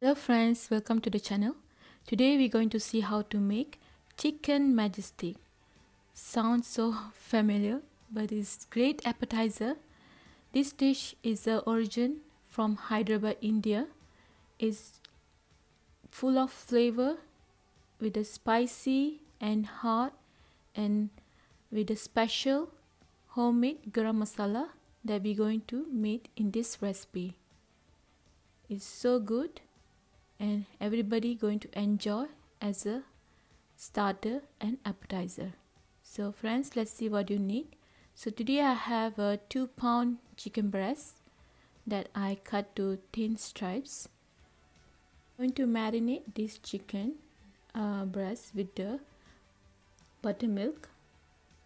Hello friends, welcome to the channel. Today we're going to see how to make chicken majestic. Sounds so familiar, but it's great appetizer. This dish is the origin from Hyderabad, India. It's full of flavor with a spicy and hot and with a special homemade garam masala that we're going to make in this recipe. It's so good and everybody going to enjoy as a starter and appetizer. So friends, let's see what you need. So today I have a 2-pound chicken breast that I cut to thin stripes. I'm going to marinate this chicken breast with the buttermilk,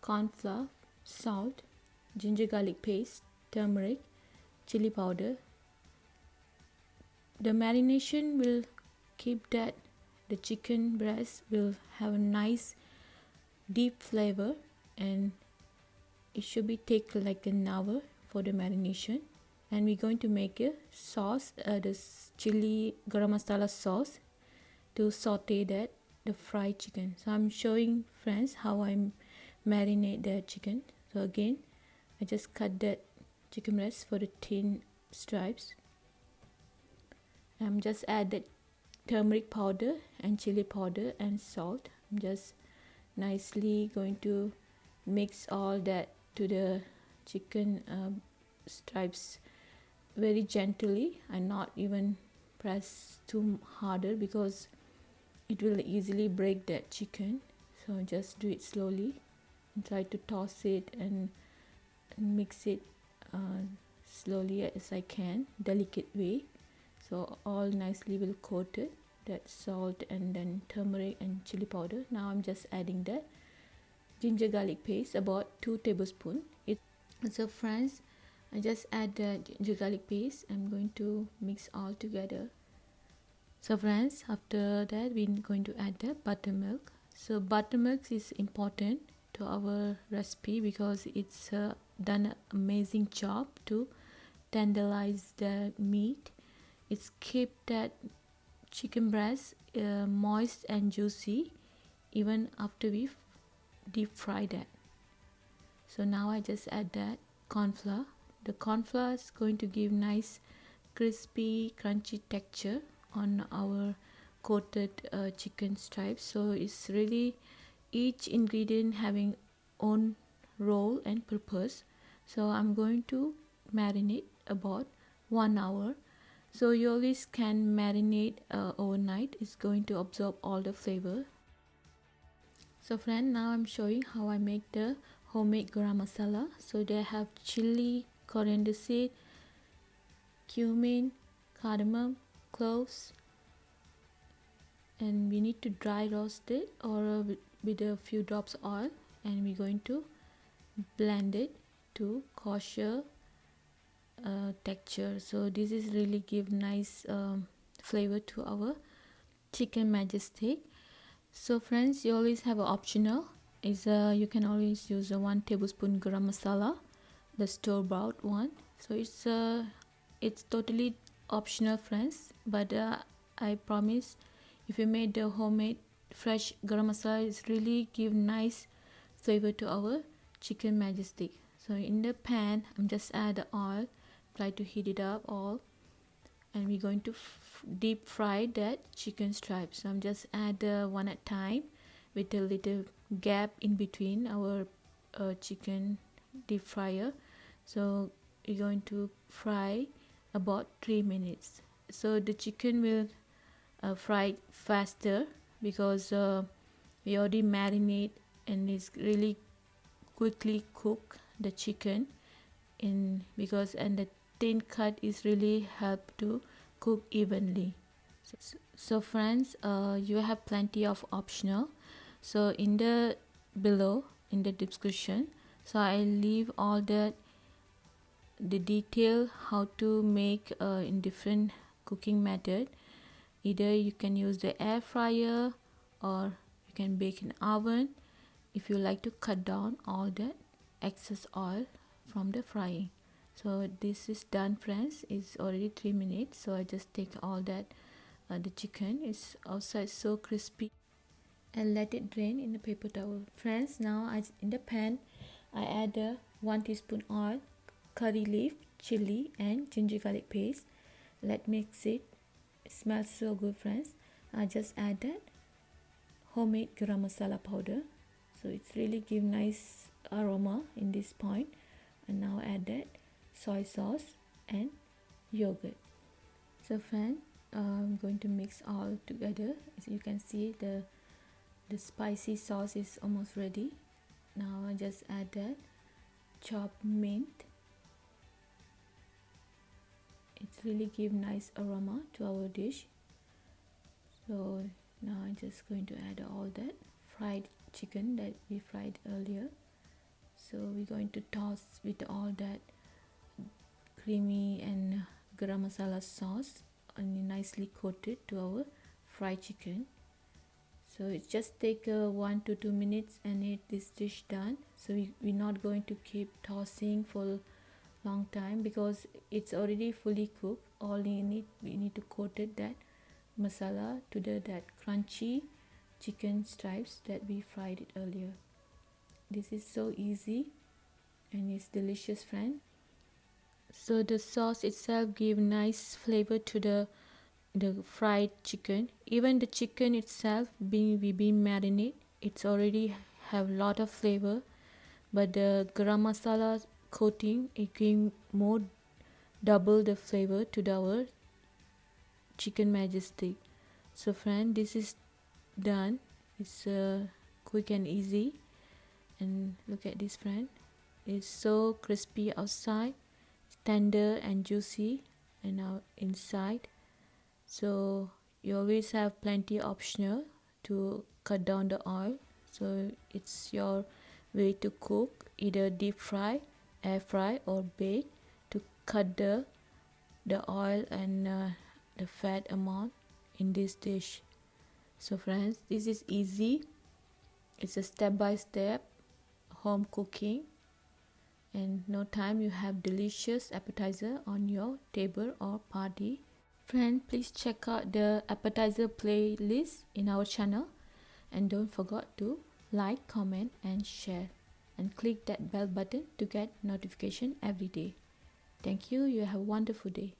corn flour, salt, ginger garlic paste, turmeric, chili powder. The marination will keep that the chicken breast will have a nice deep flavor, and it should be take like an hour for the marination. And we're going to make a sauce, this chili garam masala sauce to saute that the fried chicken. So I'm showing friends how I marinate the chicken. So again, I just cut that chicken breast for the thin stripes. I'm just add the turmeric powder and chili powder and salt. I'm just nicely going to mix all that to the chicken stripes very gently and not even press too harder because it will easily break that chicken. So just do it slowly and try to toss it and mix it slowly as I can, delicate way. So all nicely will coated that salt and then turmeric and chili powder. Now I'm just adding that ginger garlic paste, about 2 tablespoons. So friends, I just add the ginger garlic paste. I'm going to mix all together. So friends, after that we're going to add the buttermilk. So buttermilk is important to our recipe because it's done an amazing job to tenderize the meat. It's keep that chicken breast moist and juicy even after we deep fry that. So now I just add that corn flour. The corn flour is going to give nice crispy crunchy texture on our coated chicken stripes. So it's really each ingredient having own role and purpose. So I'm going to marinate about 1 hour. So you always can marinate overnight. It's going to absorb all the flavor. So friend, now I'm showing how I make the homemade garam masala. So they have chili, coriander seed, cumin, cardamom, cloves, and we need to dry roast it or with a few drops oil, and we're going to blend it to kosher texture. So this is really give nice flavor to our chicken majestic. So friends, you always have an optional is you can always use a 1 tablespoon garam masala, the store bought one. So it's totally optional friends, but I promise if you made the homemade fresh garam masala, it's really give nice flavor to our chicken majestic. So in the pan I'm just add the oil, try to heat it up all, and we're going to deep fry that chicken stripes. So I'm just add one at a time with a little gap in between our chicken deep fryer. So we're going to fry about 3 minutes. So the chicken will fry faster because we already marinate and it's really quickly cook the chicken in because and the thin cut is really help to cook evenly. So friends, you have plenty of optional. So in the below in the description, so I leave all the detail how to make in different cooking method. Either you can use the air fryer or you can bake in oven if you like to cut down all the excess oil from the frying. So this is done friends, it's already 3 minutes, so I just take all that the chicken is outside so crispy, and let it drain in a paper towel. Friends, now in the pan I add 1 teaspoon oil, curry leaf, chili and ginger garlic paste. Let mix it. It smells so good, friends. I just add that homemade garam masala powder, so it's really give nice aroma in this point. And now add that soy sauce and yogurt. So friend, I'm going to mix all together. As you can see, the spicy sauce is almost ready. Now I just add that chopped mint. It's really give nice aroma to our dish. So now I'm just going to add all that fried chicken that we fried earlier. So we're going to toss with all that creamy and garam masala sauce and nicely coated to our fried chicken. So it just take 1 to 2 minutes and this dish done. So we're not going to keep tossing for long time because it's already fully cooked. All we need to coat it that masala to that crunchy chicken stripes that we fried it earlier. This is so easy and it's delicious, friend. So the sauce itself give nice flavor to the fried chicken. Even the chicken itself we been marinate, it's already have lot of flavor, but the garam masala coating it give more double the flavor to our chicken majestic. So friend, this is done. It's quick and easy. And look at this, friend. It's so crispy outside, tender and juicy, and now inside. So you always have plenty optional to cut down the oil. So it's your way to cook, either deep fry, air fry or bake, to cut the oil and the fat amount in this dish. So friends, this is easy. It's a step-by-step home cooking, and no time you have delicious appetizer on your table or party. Friend, please check out the appetizer playlist in our channel, and don't forget to like, comment and share, and click that bell button to get notification every day. Thank you. You have a wonderful day.